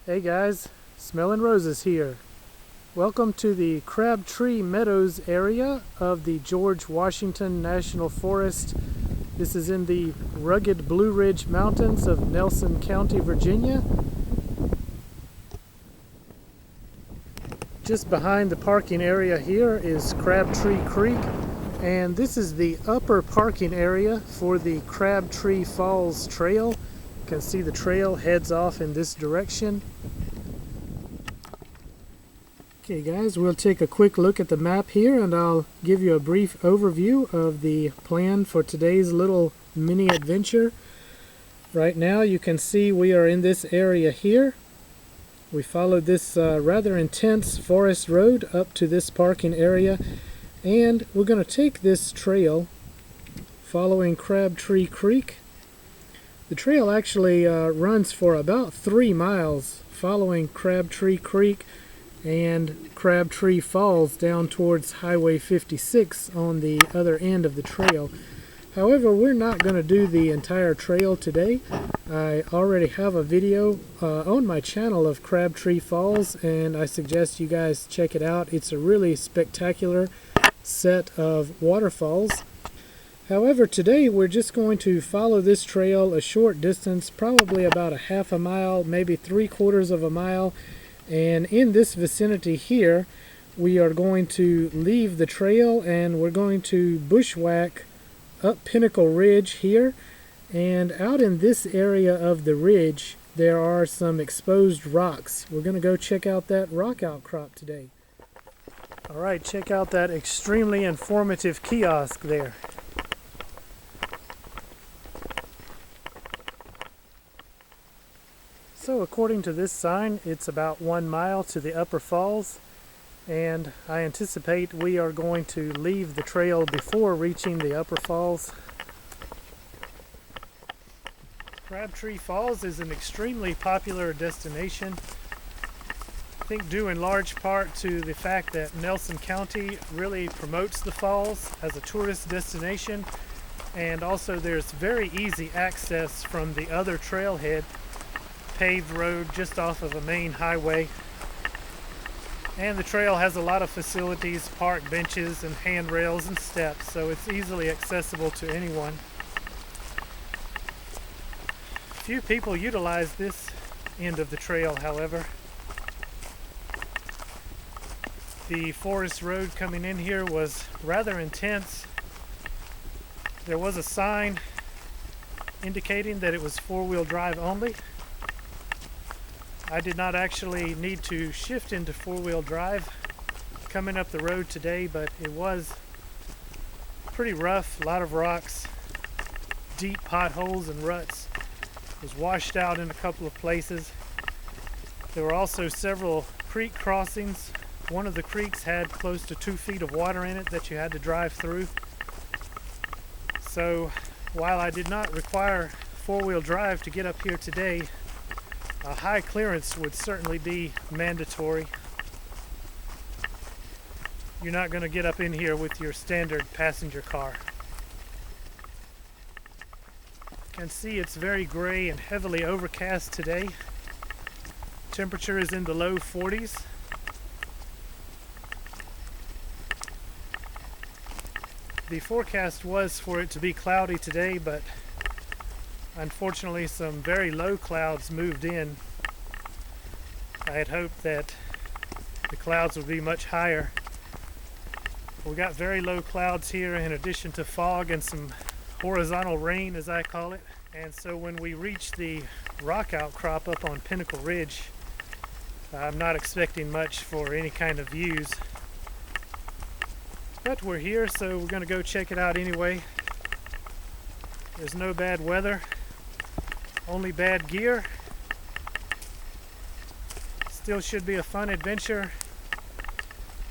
Hey guys, Smelling Roses here. Welcome to the Crabtree Meadows area of the George Washington National Forest. This is in the rugged Blue Ridge Mountains of Nelson County, Virginia. Just behind the parking area here is Crabtree Creek, and this is the upper parking area for the Crabtree Falls Trail. You can see the trail heads off in this direction. Okay guys, we'll take a quick look at the map here and I'll give you a brief overview of the plan for today's little mini adventure. Right now you can see we are in this area here. We followed this rather intense forest road up to this parking area, and we're going to take this trail following Crabtree Creek. The trail actually runs for about 3 miles following Crabtree Creek and Crabtree Falls down towards Highway 56 on the other end of the trail. However, we're not going to do the entire trail today. I already have a video on my channel of Crabtree Falls, and I suggest you guys check it out. It's a really spectacular set of waterfalls. However, today we're just going to follow this trail a short distance, probably about a half a mile, maybe 3/4 of a mile. And in this vicinity here, we are going to leave the trail and we're going to bushwhack up Pinnacle Ridge here. And out in this area of the ridge, there are some exposed rocks. We're going to go check out that rock outcrop today. Alright, check out that extremely informative kiosk there. So according to this sign, it's about 1 mile to the upper falls, and I anticipate we are going to leave the trail before reaching the upper falls. Crabtree Falls is an extremely popular destination. I think due in large part to the fact that Nelson County really promotes the falls as a tourist destination, and also there's very easy access from the other trailhead, paved road just off of a main highway, and the trail has a lot of facilities, park benches and handrails and steps, so it's easily accessible to anyone. Few people utilize this end of the trail, however. The forest road coming in here was rather intense. There was a sign indicating that it was four-wheel drive only. I did not actually need to shift into four-wheel drive coming up the road today, but it was pretty rough, a lot of rocks, deep potholes and ruts. It was washed out in a couple of places. There were also several creek crossings. One of the creeks had close to 2 feet of water in it that you had to drive through. So while I did not require four-wheel drive to get up here today, a high clearance would certainly be mandatory. You're not going to get up in here with your standard passenger car. You can see it's very gray and heavily overcast today. Temperature is in the low 40s. The forecast was for it to be cloudy today, but unfortunately some very low clouds moved in. I had hoped that the clouds would be much higher. We got very low clouds here in addition to fog and some horizontal rain, as I call it. And so when we reach the rock outcrop up on Pinnacle Ridge, I'm not expecting much for any kind of views. But we're here, so we're going to go check it out anyway. There's no bad weather, only bad gear. Still should be a fun adventure,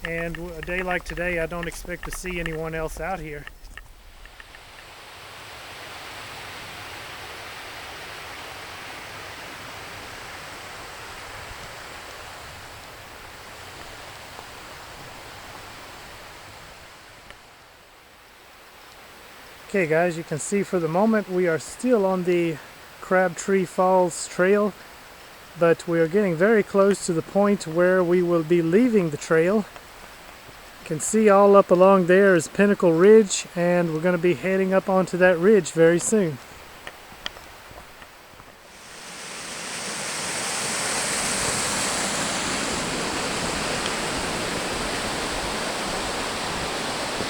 and a day like today I don't expect to see anyone else out here. Okay guys, you can see for the moment we are still on the Crabtree Falls Trail. but we are getting very close to the point where we will be leaving the trail. You can see all up along there is Pinnacle Ridge, and we're going to be heading up onto that ridge very soon.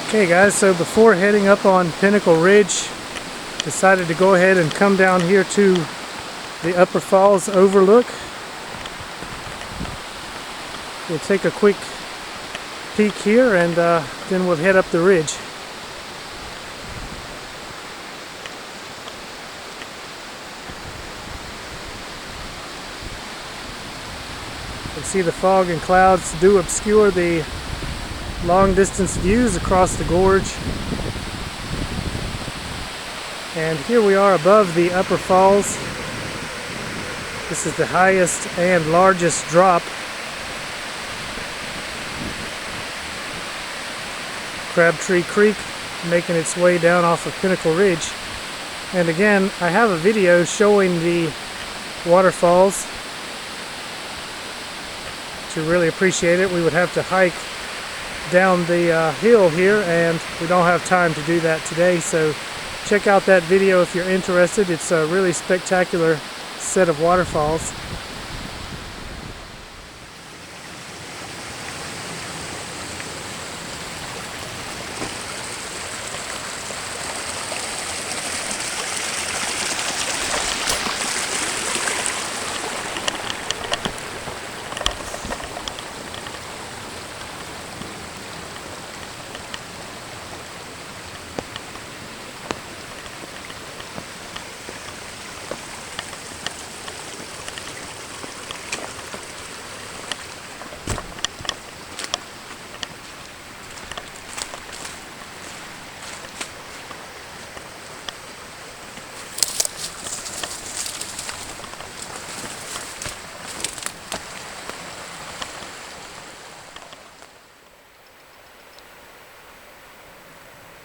Okay guys, so before heading up on Pinnacle Ridge, decided to go ahead and come down here to the Upper Falls overlook. We'll take a quick peek here, and then we'll head up the ridge. You can see the fog and clouds do obscure the long distance views across the gorge. And here we are above the Upper Falls. This is the highest and largest drop. Crabtree Creek making its way down off of Pinnacle Ridge. And again, I have a video showing the waterfalls. To really appreciate it, we would have to hike down the hill here, and we don't have time to do that today, so check out that video if you're interested. It's a really spectacular set of waterfalls.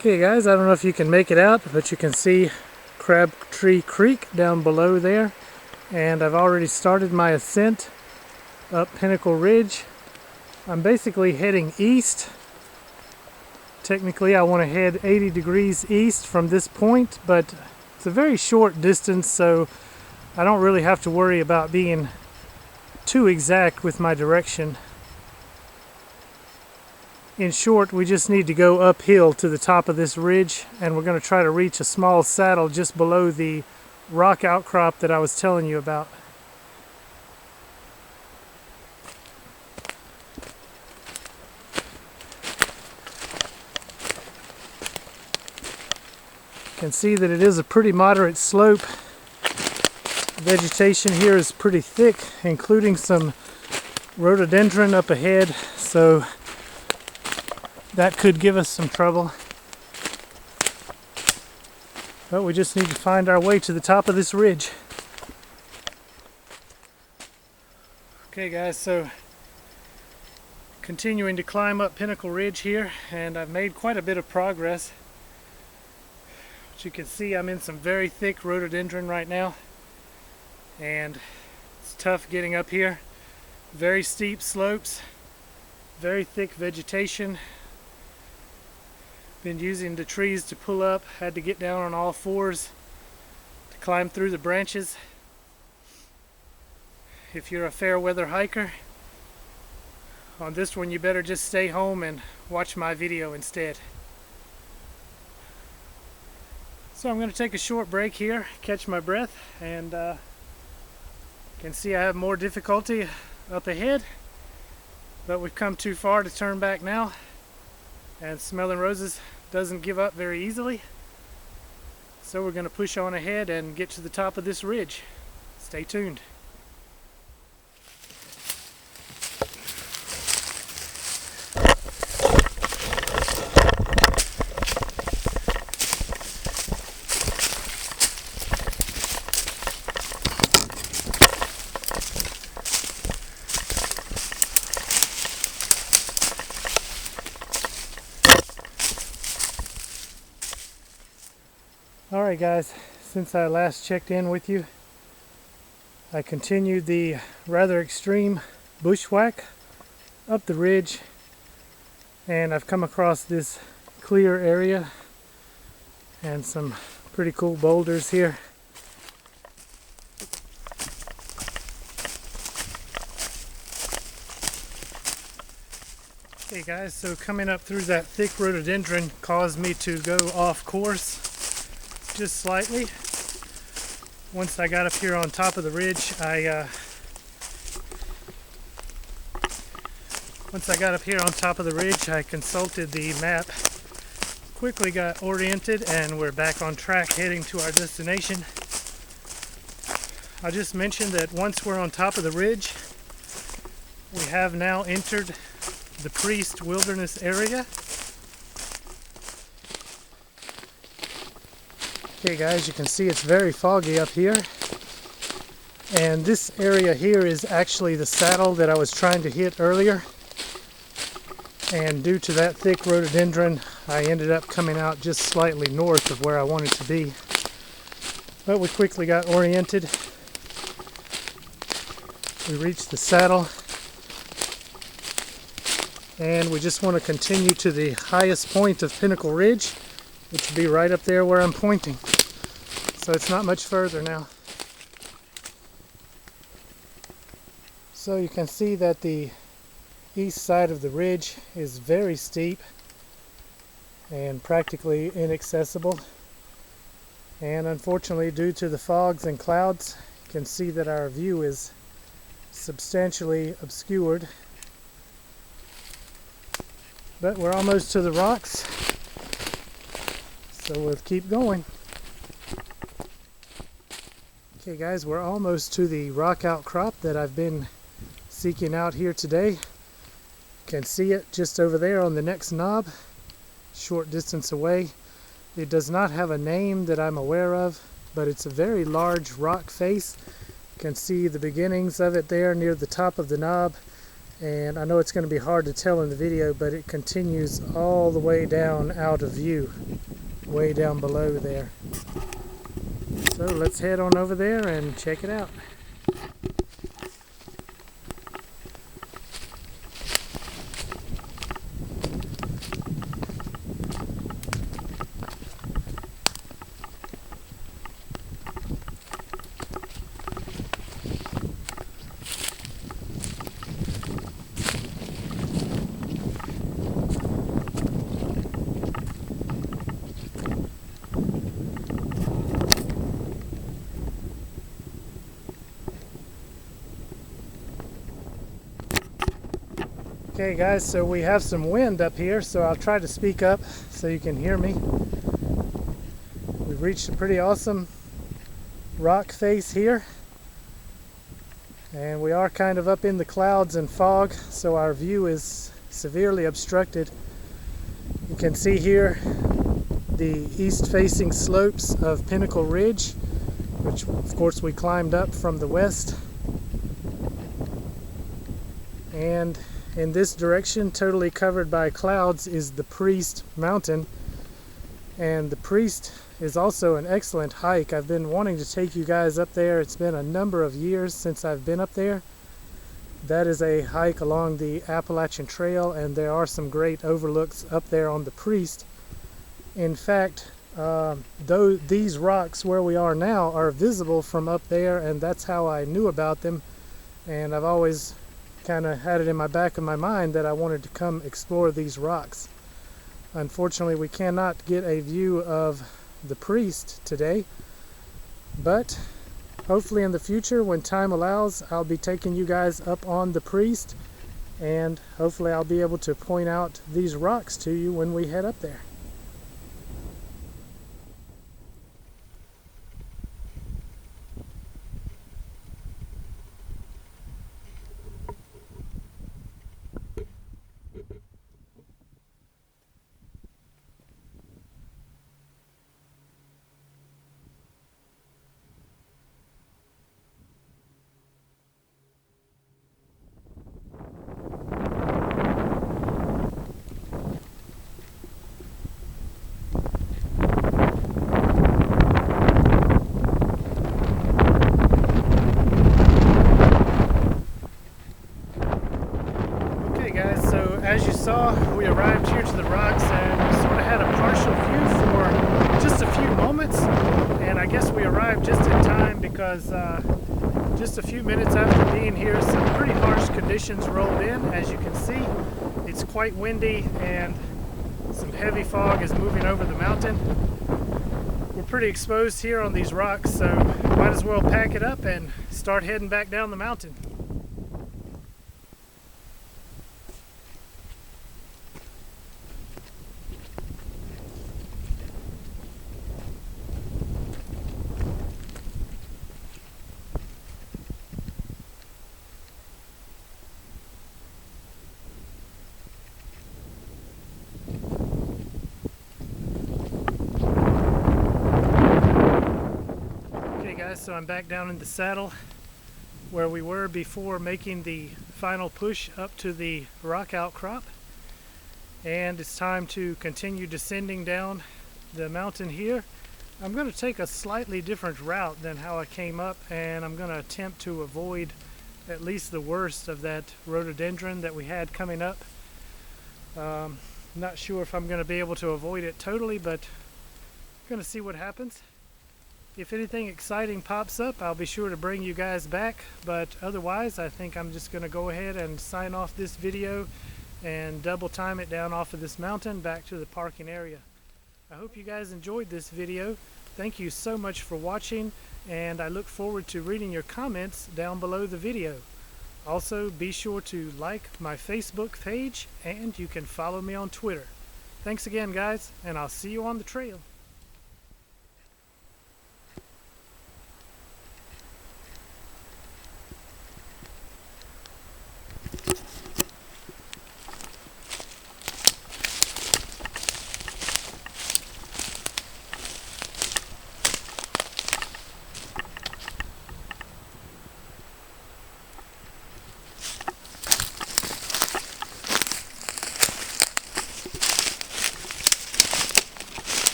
Okay guys, I don't know if you can make it out, but you can see Crabtree Creek down below there. And I've already started my ascent up Pinnacle Ridge. I'm basically heading east. Technically I want to head 80 degrees east from this point, but it's a very short distance, so I don't really have to worry about being too exact with my direction. In short, we just need to go uphill to the top of this ridge, and we're going to try to reach a small saddle just below the rock outcrop that I was telling you about. You can see that it is a pretty moderate slope. Vegetation here is pretty thick, including some rhododendron up ahead, so that could give us some trouble. But we just need to find our way to the top of this ridge. Okay guys, so continuing to climb up Pinnacle Ridge here, and I've made quite a bit of progress. As you can see, I'm in some very thick rhododendron right now, and it's tough getting up here. Very steep slopes, very thick vegetation. Been using the trees to pull up, had to get down on all fours to climb through the branches. If you're a fair weather hiker, on this one you better just stay home and watch my video instead. So I'm going to take a short break here, catch my breath, and you can see I have more difficulty up ahead, but we've come too far to turn back now. And Smelling Roses doesn't give up very easily. So we're going to push on ahead and get to the top of this ridge. Stay tuned. Alright guys, since I last checked in with you, I continued the rather extreme bushwhack up the ridge, and I've come across this clear area and some pretty cool boulders here. Okay guys, so coming up through that thick rhododendron caused me to go off course just slightly. Once I got up here on top of the ridge, I consulted the map, quickly got oriented, and we're back on track heading to our destination. I just mentioned that once we're on top of the ridge, we have now entered the Priest Wilderness area. Okay guys, you can see it's very foggy up here, and this area here is actually the saddle that I was trying to hit earlier, and due to that thick rhododendron I ended up coming out just slightly north of where I wanted to be. But we quickly got oriented. We reached the saddle, and we just want to continue to the highest point of Pinnacle Ridge, which will be right up there where I'm pointing. So it's not much further now. So you can see that the east side of the ridge is very steep and practically inaccessible. And unfortunately, due to the fogs and clouds, you can see that our view is substantially obscured. But we're almost to the rocks, so we'll keep going. Okay guys, we're almost to the rock outcrop that I've been seeking out here today. You can see it just over there on the next knob, short distance away. It does not have a name that I'm aware of, but it's a very large rock face. You can see the beginnings of it there near the top of the knob. And I know it's going to be hard to tell in the video, but it continues all the way down out of view, way down below there. So let's head on over there and check it out. Okay guys, so we have some wind up here, so I'll try to speak up so you can hear me. We've reached a pretty awesome rock face here, and we are kind of up in the clouds and fog, so our view is severely obstructed. You can see here the east-facing slopes of Pinnacle Ridge, which of course we climbed up from the west. And in this direction, totally covered by clouds, is the Priest Mountain. And the Priest is also an excellent hike. I've been wanting to take you guys up there. It's been a number of years since I've been up there. That is a hike along the Appalachian Trail, and there are some great overlooks up there on the Priest. In fact, though these rocks where we are now are visible from up there, and that's how I knew about them. And I've always kind of had it in my back of my mind that I wanted to come explore these rocks. Unfortunately, we cannot get a view of the Priest today, but hopefully in the future, when time allows, I'll be taking you guys up on the Priest, and hopefully I'll be able to point out these rocks to you when we head up there. because just a few minutes after being here, some pretty harsh conditions rolled in. As you can see, it's quite windy and some heavy fog is moving over the mountain. We're pretty exposed here on these rocks, so might as well pack it up and start heading back down the mountain. So I'm back down in the saddle where we were before making the final push up to the rock outcrop, and it's time to continue descending down the mountain here. I'm going to take a slightly different route than how I came up, and I'm going to attempt to avoid at least the worst of that rhododendron that we had coming up. Not sure if I'm going to be able to avoid it totally, but I'm going to see what happens. If anything exciting pops up, I'll be sure to bring you guys back, but otherwise I think I'm just going to go ahead and sign off this video and double time it down off of this mountain back to the parking area. I hope you guys enjoyed this video. Thank you so much for watching, and I look forward to reading your comments down below the video. Also, be sure to like my Facebook page, and you can follow me on Twitter. Thanks again, guys, and I'll see you on the trail.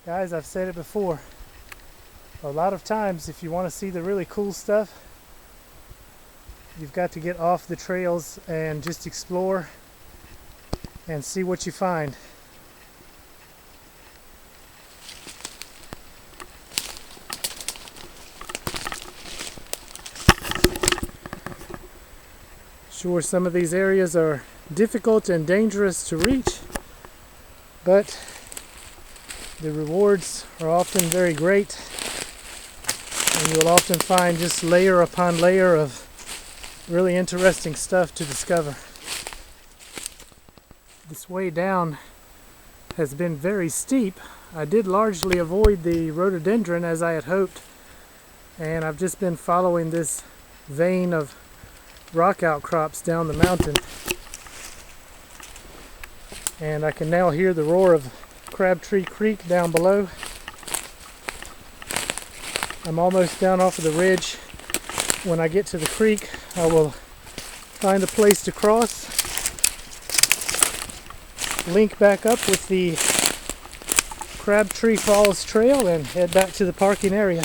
Guys, I've said it before, a lot of times if you want to see the really cool stuff, you've got to get off the trails and just explore and see what you find. Sure, some of these areas are difficult and dangerous to reach, but the rewards are often very great, and you'll often find just layer upon layer of really interesting stuff to discover. This way down has been very steep. I did largely avoid the rhododendron as I had hoped, and I've just been following this vein of rock outcrops down the mountain, and I can now hear the roar of Crabtree Creek down below. I'm almost down off of the ridge. When I get to the creek, I will find a place to cross, link back up with the Crabtree Falls Trail, and head back to the parking area.